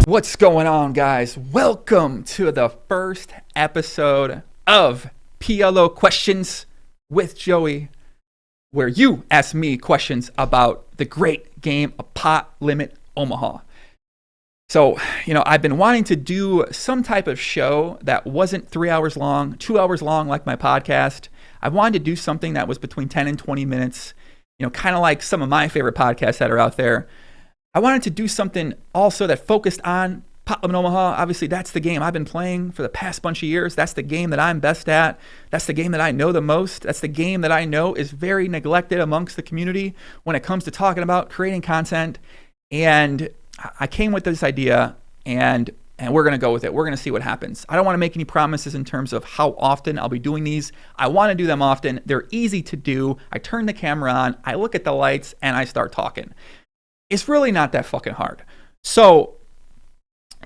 What's going on, guys? Welcome to the first episode of PLO Questions with Joey, where you ask me questions about the great game of Pot Limit Omaha. So, I've been wanting to do some type of show that wasn't 3 hours long, 2 hours long like my podcast. I wanted to do something that was between 10 and 20 minutes, kind of like some of my favorite podcasts that are out there. I wanted to do something also that focused on Pot Limit Omaha. Obviously, that's the game I've been playing for the past bunch of years. That's the game that I'm best at. That's the game that I know the most. That's the game that I know is very neglected amongst the community when it comes to talking about creating content. And I came with this idea, and we're going to go with it. We're going to see what happens. I don't want to make any promises in terms of how often I'll be doing these. I want to do them often. They're easy to do. I turn the camera on, I look at the lights, and I start talking. It's really not that fucking hard. So,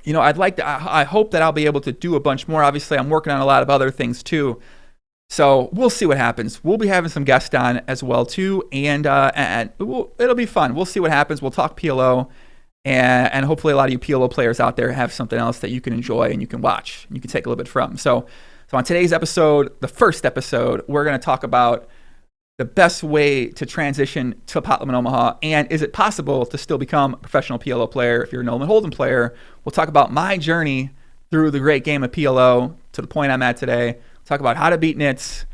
I hope that I'll be able to do a bunch more. Obviously, I'm working on a lot of other things too. So we'll see what happens. We'll be having some guests on as well too. And it'll be fun. We'll see what happens. We'll talk PLO. And hopefully a lot of you PLO players out there have something else that you can enjoy and you can watch and you can take a little bit from. So on today's episode, the first episode, we're going to talk about the best way to transition to Pot Limit Omaha, and is it possible to still become a professional PLO player if you're a No Limit Hold'em player? We'll talk about my journey through the great game of PLO to the point I'm at today. We'll talk about how to beat nits.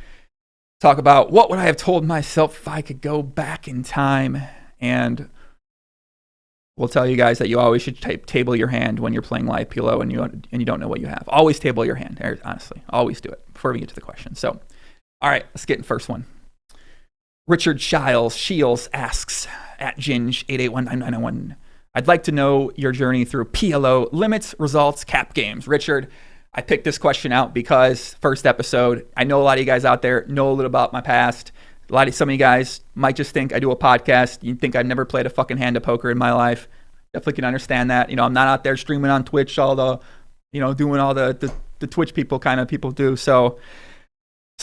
Talk about what would I have told myself if I could go back in time, and we'll tell you guys that you always should table your hand when you're playing live PLO and you don't know what you have. Always table your hand, honestly. Always do it before we get to the question. So, all right, let's get in the first one. Richard Shields asks, at Ginge881991, I'd like to know your journey through PLO limits, results, cap games. Richard, I picked this question out because first episode, I know a lot of you guys out there know a little about my past. Some of you guys might just think I do a podcast. You think I've never played a fucking hand of poker in my life. Definitely can understand that. I'm not out there streaming on Twitch, all the, doing all the Twitch people do. So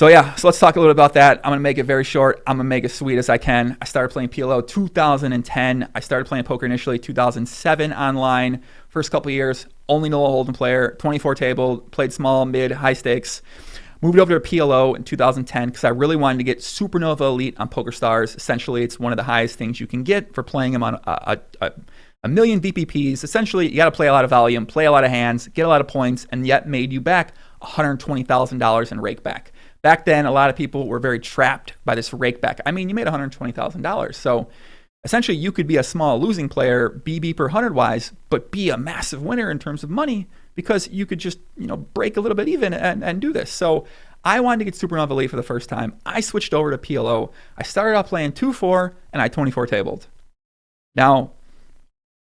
let's talk a little bit about that. I'm going to make it very short. I'm going to make it sweet as I can. I started playing PLO 2010. I started playing poker initially 2007 online. First couple of years, only No Hold'em player, 24 table, played small, mid, high stakes. Moved over to PLO in 2010 because I really wanted to get Supernova Elite on PokerStars. Essentially, it's one of the highest things you can get for playing them on a million VPPs. Essentially, you got to play a lot of volume, play a lot of hands, get a lot of points, and yet made you back $120,000 in rake back. Back then, a lot of people were very trapped by this rake back. I mean, you made $120,000. So essentially, you could be a small losing player, BB per 100 wise, but be a massive winner in terms of money because you could just, break a little bit even and do this. So I wanted to get Supernova Elite for the first time. I switched over to PLO. I started out playing 2-4 and I 24 tabled. Now,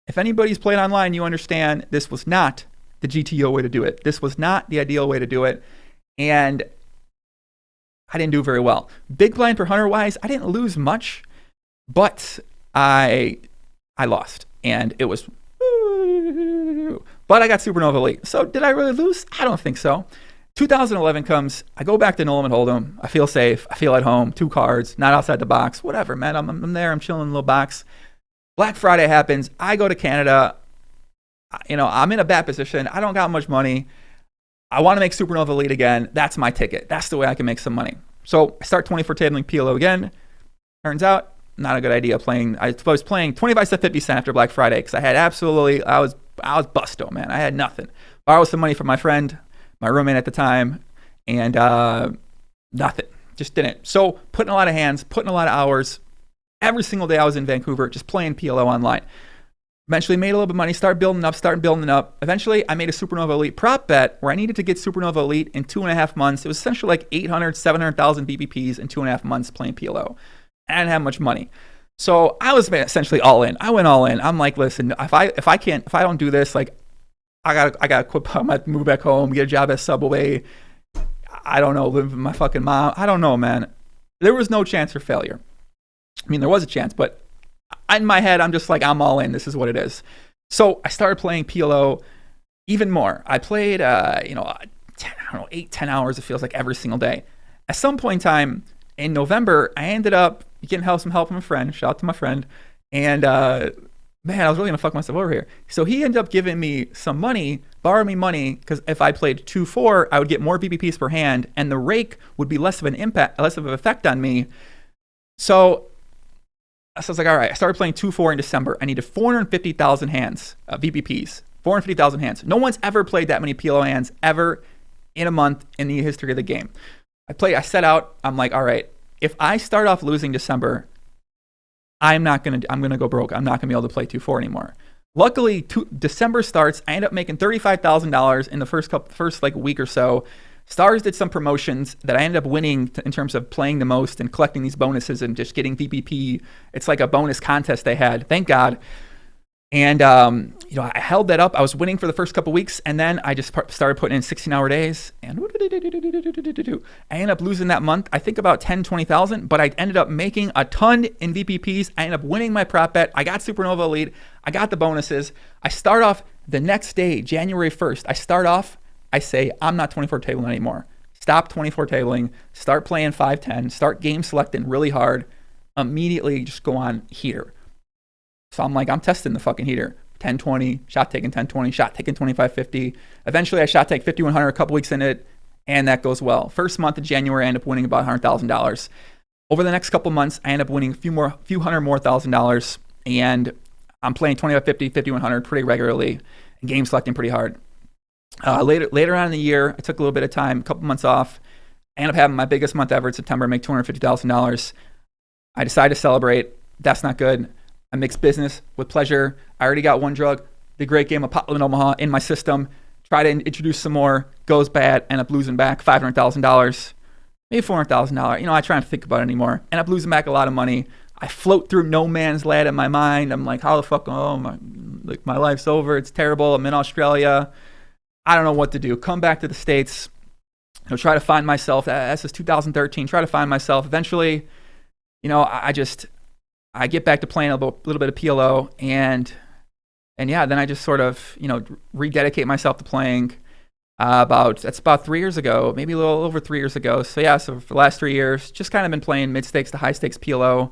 if anybody's played online, you understand this was not the GTO way to do it. This was not the ideal way to do it. And I didn't do very well. Big blind per 100 wise, I didn't lose much, but I lost. And it was, but I got Supernova Elite. So did I really lose? I don't think so. 2011 comes, I go back to No Limit Hold'em. I feel safe. I feel at home. 2 cards, not outside the box. Whatever, man. I'm there. I'm chilling in a little box. Black Friday happens. I go to Canada. I'm in a bad position. I don't got much money. I want to make Supernova Elite again. That's my ticket. That's the way I can make some money. So I start 24 tabling PLO again. Turns out, not a good idea playing. I was playing 25 cent, 50 cent after Black Friday because I was busto, man. I had nothing. Borrowed some money from my friend, my roommate at the time, and nothing. Just didn't. So putting a lot of hands, putting a lot of hours. Every single day I was in Vancouver just playing PLO online. Eventually made a little bit of money, started building up. Eventually, I made a Supernova Elite prop bet where I needed to get Supernova Elite in 2.5 months. It was essentially like 800, 700,000 BPPs in 2.5 months playing PLO. I didn't have much money. So I was essentially all in. I went all in. I'm like, listen, if I don't do this, like, I gotta quit. I might move back home, get a job at Subway. I don't know, live with my fucking mom. I don't know, man. There was no chance for failure. I mean, there was a chance, but in my head, I'm just like, I'm all in. This is what it is. So I started playing PLO even more. I played, 8, 10 hours, it feels like, every single day. At some point in time, in November, I ended up getting some help from a friend. Shout out to my friend. And man, I was really gonna fuck myself over here. So he ended up giving me some money, borrowed me money, because if I played 2-4, I would get more VPPs per hand, and the rake would be less of an impact, less of an effect on me. So I was like, all right, I started playing 2-4 in December. I needed 450,000 hands, VPPs, 450,000 hands. No one's ever played that many PLO hands ever in a month in the history of the game. I set out, I'm like, all right, if I start off losing December, I'm gonna go broke. I'm not gonna be able to play 2-4 anymore. Luckily, December starts. I end up making $35,000 in the first like week or so. Stars did some promotions that I ended up winning in terms of playing the most and collecting these bonuses and just getting VPP. It's like a bonus contest they had. Thank God. And I held that up. I was winning for the first couple weeks, and then I just started putting in 16-hour days, and I ended up losing that month, I think about 10, 20,000, but I ended up making a ton in VPPs. I ended up winning my prop bet. I got Supernova Elite. I got the bonuses. I start off the next day, January 1st. I say, I'm not 24 tabling anymore. Stop 24 tabling. Start playing 5-10. Start game selecting really hard. Immediately just go on heater. So I'm testing the fucking heater. 10-20, shot taking 10-20, shot taking 25-50. Eventually I shot take 5100 a couple weeks in it, and that goes well. First month of January, I end up winning about $100,000. Over the next couple months, I end up winning a few hundred more $1,000, and I'm playing 25-50, 5100 pretty regularly, and game selecting pretty hard. Later on in the year, I took a little bit of time, a couple months off. I ended up having my biggest month ever in September, make $250,000. I decided to celebrate. That's not good. I mix business with pleasure. I already got one drug, the great game of Pot Limit Omaha in my system. Try to introduce some more, goes bad, end up losing back $500,000, maybe $400,000. I try not to think about it anymore. End up losing back a lot of money. I float through no man's land in my mind. I'm like, how the fuck? Oh my life's over. It's terrible. I'm in Australia. I don't know what to do. Come back to the States. Try to find myself. This is 2013. Try to find myself. Eventually, I get back to playing a little bit of PLO, and yeah, then I just sort of, rededicate myself to playing that's about 3 years ago, maybe a little over 3 years ago. So yeah, so for the last 3 years, just kind of been playing mid-stakes to high-stakes PLO,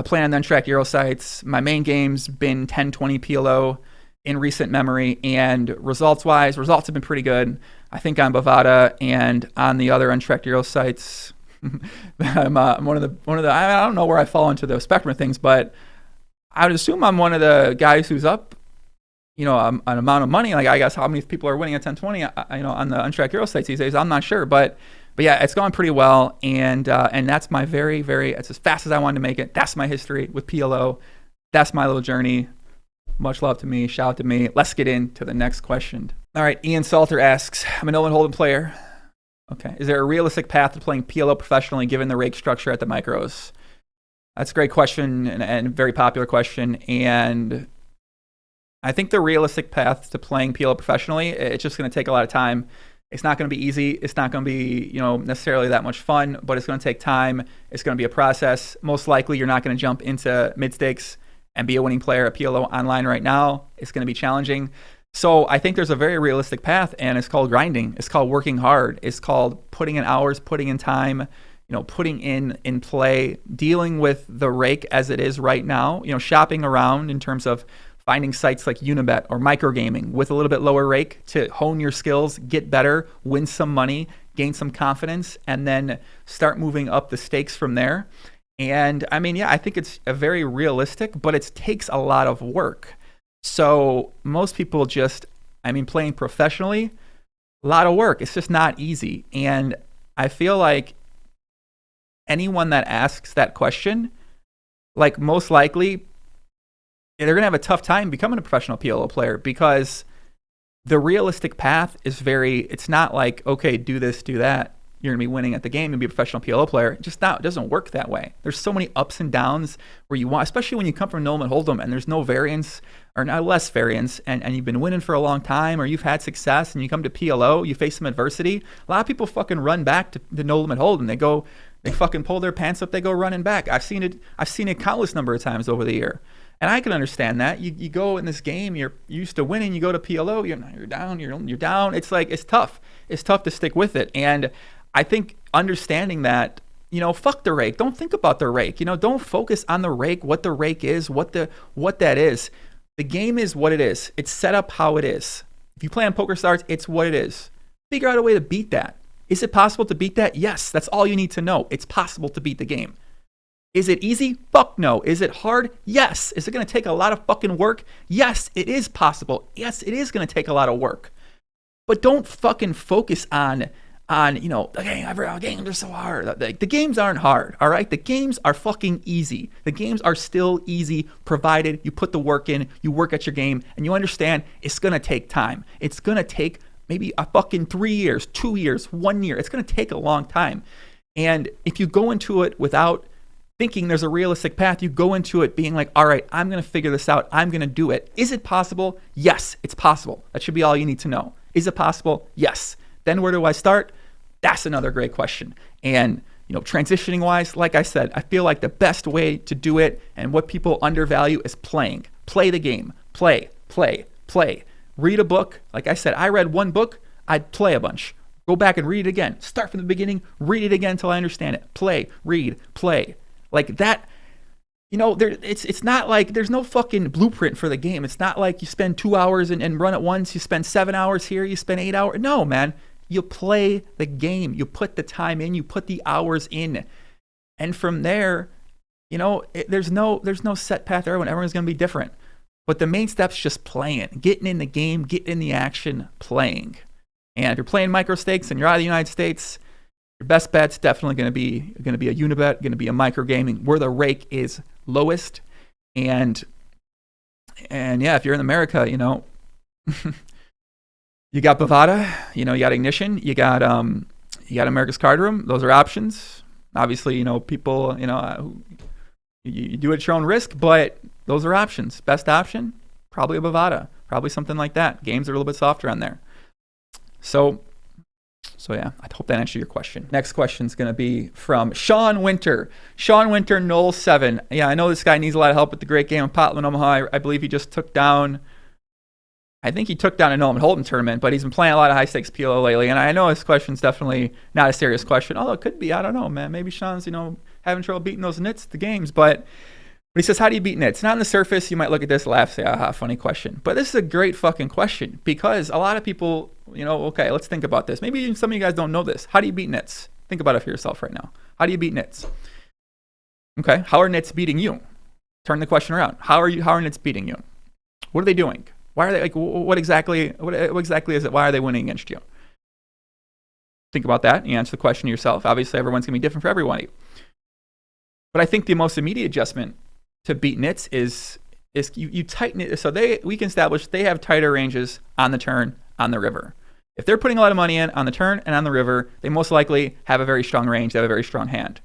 playing on the untracked Euro sites. My main game's been 10-20 PLO in recent memory, and results have been pretty good. I think on Bovada and on the other untracked Euro sites, I'm one of the. I don't know where I fall into the spectrum of things, but I would assume I'm one of the guys who's up, an amount of money. Like, I guess how many people are winning at 10-20, on the untracked Euro sites these days, I'm not sure, but yeah, it's going pretty well, and that's my very, very. It's as fast as I wanted to make it. That's my history with PLO. That's my little journey. Much love to me. Shout out to me. Let's get into the next question. All right, Ian Salter asks, I'm a no-win hold'em player. Okay. Is there a realistic path to playing PLO professionally given the rake structure at the micros? That's a great question and a very popular question. And I think the realistic path to playing PLO professionally, it's just going to take a lot of time. It's not going to be easy. It's not going to be, necessarily that much fun, but it's going to take time. It's going to be a process. Most likely, you're not going to jump into mid-stakes and be a winning player at PLO online right now. It's going to be challenging. So I think there's a very realistic path, and it's called grinding. It's called working hard. It's called putting in hours, putting in time, putting in play, dealing with the rake as it is right now, shopping around in terms of finding sites like Unibet or microgaming with a little bit lower rake to hone your skills, get better, win some money, gain some confidence, and then start moving up the stakes from there. And I think it's a very realistic, but it takes a lot of work. So most people playing professionally, a lot of work. It's just not easy. And I feel like anyone that asks that question, most likely, they're going to have a tough time becoming a professional PLO player, because the realistic path is it's not like, okay, do this, do that. You're going to be winning at the game and be a professional PLO player. It doesn't work that way. There's so many ups and downs where you want, especially when you come from no-limit hold'em and there's no variance or not less variance, and you've been winning for a long time, or you've had success and you come to PLO, you face some adversity. A lot of people fucking run back to the no-limit hold'em. They fucking pull their pants up, they go running back. I've seen it countless number of times over the year. And I can understand that. You go in this game, you're used to winning, you go to PLO, you're down, you're down. It's tough. It's tough to stick with it. And I think understanding that, fuck the rake. Don't think about the rake. Don't focus on the rake, what the rake is, what that is. The game is what it is. It's set up how it is. If you play on PokerStars, it's what it is. Figure out a way to beat that. Is it possible to beat that? Yes, that's all you need to know. It's possible to beat the game. Is it easy? Fuck no. Is it hard? Yes. Is it going to take a lot of fucking work? Yes, it is possible. Yes, it is going to take a lot of work. But don't fucking focus on the games are so hard. The games aren't hard, all right? The games are fucking easy. The games are still easy, provided you put the work in, you work at your game, and you understand it's going to take time. It's going to take maybe a fucking 3 years, 2 years, 1 year. It's going to take a long time. And if you go into it without thinking there's a realistic path, you go into it being like, all right, I'm going to figure this out. I'm going to do it. Is it possible? Yes, it's possible. That should be all you need to know. Is it possible? Yes. Then where do I start? That's another great question. And, transitioning wise, like I said, I feel like the best way to do it and what people undervalue is playing. Play the game. Play. Read a book. Like I said, I read one book. I'd play a bunch. Go back and read it again. Start from the beginning. Read it again until I understand it. Play, read, play. Like that. It's not like there's no fucking blueprint for the game. It's not like you spend 2 hours and run it once. You spend 7 hours here. You spend 8 hours. No, man. You play the game. You put the time in. You put the hours in. And from there, there's no set path there. Everyone's going to be different. But the main step's just playing, getting in the game, getting in the action, playing. And if you're playing micro stakes and you're out of the United States, your best bet's definitely going to be a unibet, going to be a micro gaming where the rake is lowest. And yeah, if you're in America, you got Bovada, you got Ignition, you got America's Card Room. Those are options. Obviously, people, you do it at your own risk, but those are options. Best option, probably a Bovada, probably something like that. Games are a little bit softer on there. So yeah, I hope that answered your question. Next question is going to be from Sean Winter. Sean Winter, Knoll 7. Yeah, I know this guy needs a lot of help with the great game of Pot Limit Omaha. I believe he just took down a Nolan Holton tournament, but he's been playing a lot of high stakes PLO lately. And I know this question's definitely not a serious question, although it could be. I don't know, man. Maybe Sean's, having trouble beating those nits at the games. But he says, how do you beat nits? Not on the surface. You might look at this, laugh, say, aha, funny question. But this is a great fucking question because a lot of people, okay, let's think about this. Maybe even some of you guys don't know this. How do you beat nits? Think about it for yourself right now. How do you beat nits? Okay, how are nits beating you? Turn the question around. How are nits beating you? What are they doing? Why are they what exactly is it? Why are they winning against you? Think about that. You answer the question yourself. Obviously, everyone's going to be different for everybody. But I think the most immediate adjustment to beat nits is you tighten it. So we can establish they have tighter ranges on the turn, on the river. If they're putting a lot of money in on the turn and on the river, they most likely have a very strong range. They have a very strong hand.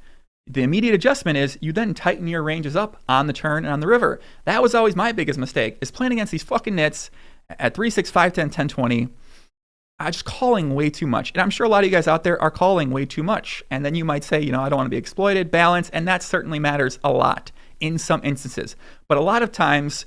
The immediate adjustment is you then tighten your ranges up on the turn and on the river. That was always my biggest mistake, is playing against these fucking nits at 3, 6, 5, 10, 10, 20. I'm just calling way too much. And I'm sure a lot of you guys out there are calling way too much. And then you might say, I don't want to be exploited, balance, and that certainly matters a lot in some instances. But a lot of times,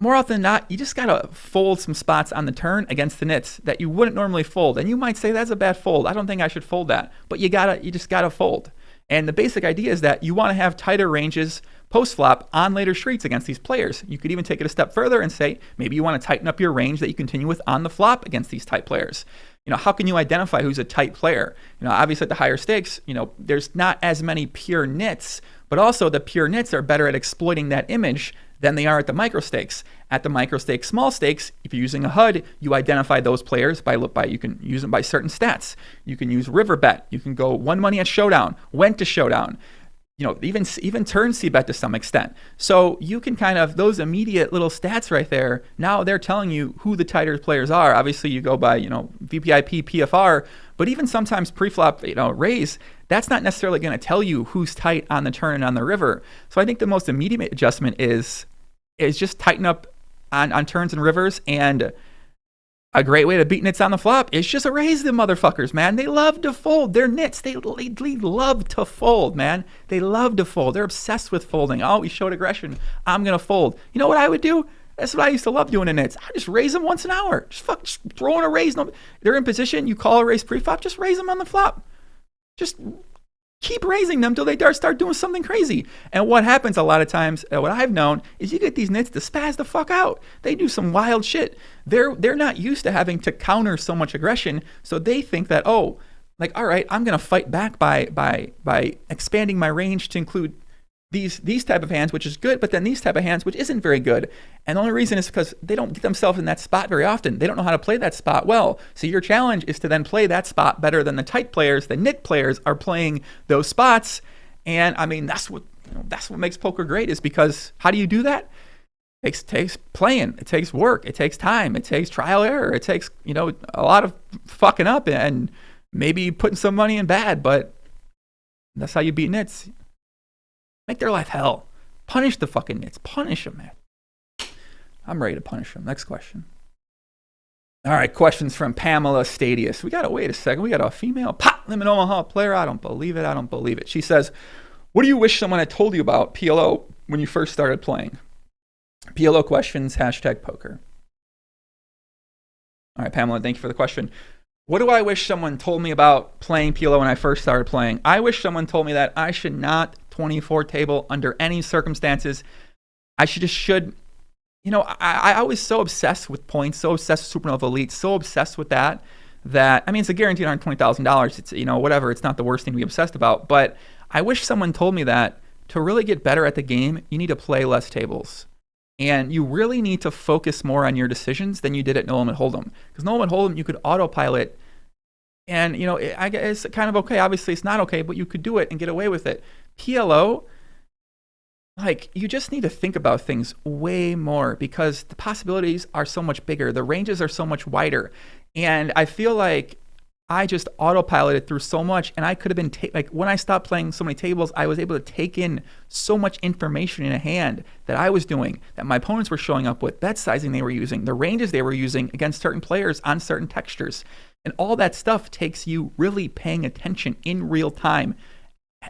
more often than not, you just got to fold some spots on the turn against the nits that you wouldn't normally fold. And you might say, that's a bad fold. I don't think I should fold that. But you just got to fold. And the basic idea is that you want to have tighter ranges post-flop on later streets against these players. You could even take it a step further and say, maybe you want to tighten up your range that you continue with on the flop against these tight players. How can you identify who's a tight player? Obviously at the higher stakes, there's not as many pure nits, but also the pure nits are better at exploiting that image than they are at the micro stakes. At the micro stakes, small stakes, if you're using a HUD, you identify those players by you can use them by certain stats. You can use river bet. You can go one money at showdown, went to showdown. Even turn C bet to some extent. So you can kind of, those immediate little stats right there, now they're telling you who the tighter players are. Obviously you go by, VPIP, PFR, but even sometimes pre-flop, raise, that's not necessarily going to tell you who's tight on the turn and on the river. So I think the most immediate adjustment is just tighten up on turns and rivers. And a great way to beat nits on the flop is just raise them motherfuckers, man. They love to fold. They're nits. They love to fold, man. They love to fold. They're obsessed with folding. Oh, we showed aggression. I'm going to fold. You know what I would do? That's what I used to love doing in nits. I just raise them once an hour. Just throw in a raise. They're in position. You call a raise pre-flop. Just raise them on the flop. Just Keep raising them till they start doing something crazy. And what happens a lot of times, what I've known, is you get these nits to spaz the fuck out. They do some wild shit. They're not used to having to counter so much aggression, so they think that, oh, like, all right, I'm gonna fight back by expanding my range to include these type of hands, which is good, but then these type of hands, which isn't very good. And the only reason is because they don't get themselves in that spot very often. They don't know how to play that spot well. So your challenge is to then play that spot better than the tight players, the nit players are playing those spots. And I mean, that's what makes poker great, is because how do you do that? It takes playing, it takes work, it takes time, it takes trial error, it takes, a lot of fucking up and maybe putting some money in bad, but that's how you beat nits. Make their life hell. Punish the fucking nits. Punish them, man. I'm ready to punish them. Next question. All right, questions from Pamela Stadius. Wait a second. We got a female Pot Limit Omaha player. I don't believe it. She says, what do you wish someone had told you about PLO when you first started playing? PLO Questions, #poker. All right, Pamela, thank you for the question. What do I wish someone told me about playing PLO when I first started playing? I wish someone told me that I should not 24 table under any circumstances. I I was so obsessed with points, so obsessed with Supernova Elite, so obsessed with that I mean, it's a guaranteed $120,000. It's, whatever, it's not the worst thing to be obsessed about. But I wish someone told me that to really get better at the game, you need to play less tables. And you really need to focus more on your decisions than you did at No Limit Hold'em. Because No Limit Hold'em, you could autopilot. And, I guess it's kind of okay. Obviously, it's not okay, but you could do it and get away with it. PLO, you just need to think about things way more because the possibilities are so much bigger. The ranges are so much wider. And I feel like I just autopiloted through so much, and I could have been, when I stopped playing so many tables, I was able to take in so much information in a hand that I was doing, that my opponents were showing up with, bet sizing they were using, the ranges they were using against certain players on certain textures. And all that stuff takes you really paying attention in real time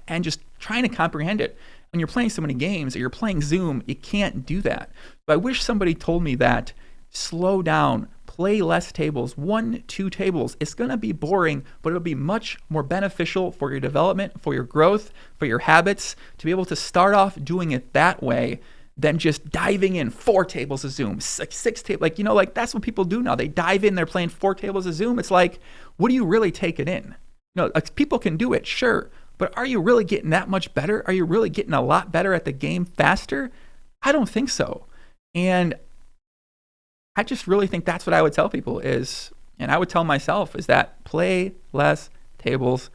and just trying to comprehend it. When you're playing so many games or you're playing Zoom, you can't do that. But I wish somebody told me that, slow down, play less tables, 1-2 tables. It's going to be boring, but it'll be much more beneficial for your development, for your growth, for your habits, to be able to start off doing it that way than just diving in 4 tables of Zoom, 6 tables. That's what people do now. They dive in, they're playing 4 tables of Zoom. It's like, what do you really take it in? People can do it, sure. But are you really getting that much better? Are you really getting a lot better at the game faster? I don't think so. And I just really think that's what I would tell people is, and I would tell myself, is that play less tables,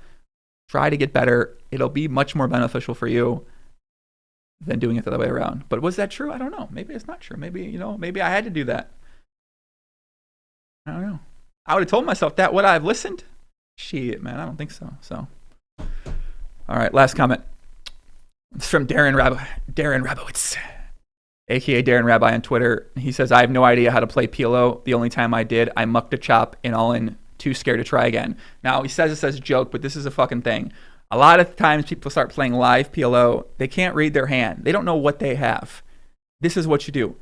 try to get better. It'll be much more beneficial for you than doing it the other way around. But was that true? I don't know. Maybe it's not true. Maybe, maybe I had to do that. I don't know. I would have told myself that. Would I have listened? Shit, man, I don't think so. All right, last comment. It's from Darren Rabowitz, a.k.a. Darren Rabbi on Twitter. He says, I have no idea how to play PLO. The only time I did, I mucked a chop and all in, too scared to try again. Now, he says this as a joke, but this is a fucking thing. A lot of times people start playing live PLO. They can't read their hand. They don't know what they have. This is what you do.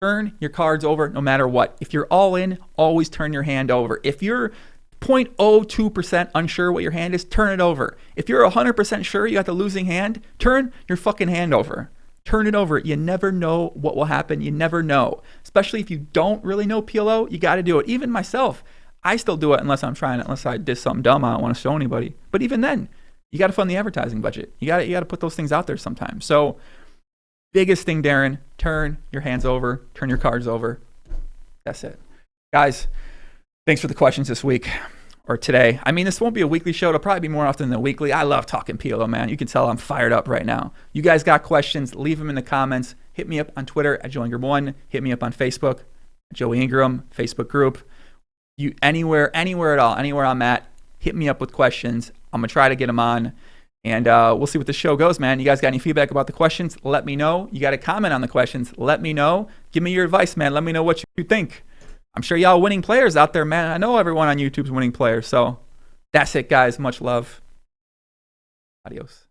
Turn your cards over no matter what. If you're all in, always turn your hand over. If you're 0.02% unsure what your hand is, turn it over. If you're 100% sure you got the losing hand, turn your fucking hand over. Turn it over. You never know what will happen. You never know. Especially if you don't really know PLO, you got to do it. Even myself, I still do it unless I did something dumb I don't want to show anybody. But even then, you got to fund the advertising budget. You got to put those things out there sometimes. So biggest thing, Darren, turn your hands over, turn your cards over. That's it. Guys, thanks for the questions this week or today. I mean, this won't be a weekly show. It'll probably be more often than weekly. I love talking PLO, man. You can tell I'm fired up right now. You guys got questions, leave them in the comments. Hit me up on Twitter at Joe Ingram1. Hit me up on Facebook, Joey Ingram, Facebook group. Anywhere at all, anywhere I'm at, hit me up with questions. I'm going to try to get them on. And we'll see what the show goes, man. You guys got any feedback about the questions? Let me know. You got a comment on the questions? Let me know. Give me your advice, man. Let me know what you think. I'm sure y'all winning players out there, man. I know everyone on YouTube's winning players. So that's it, guys. Much love. Adios.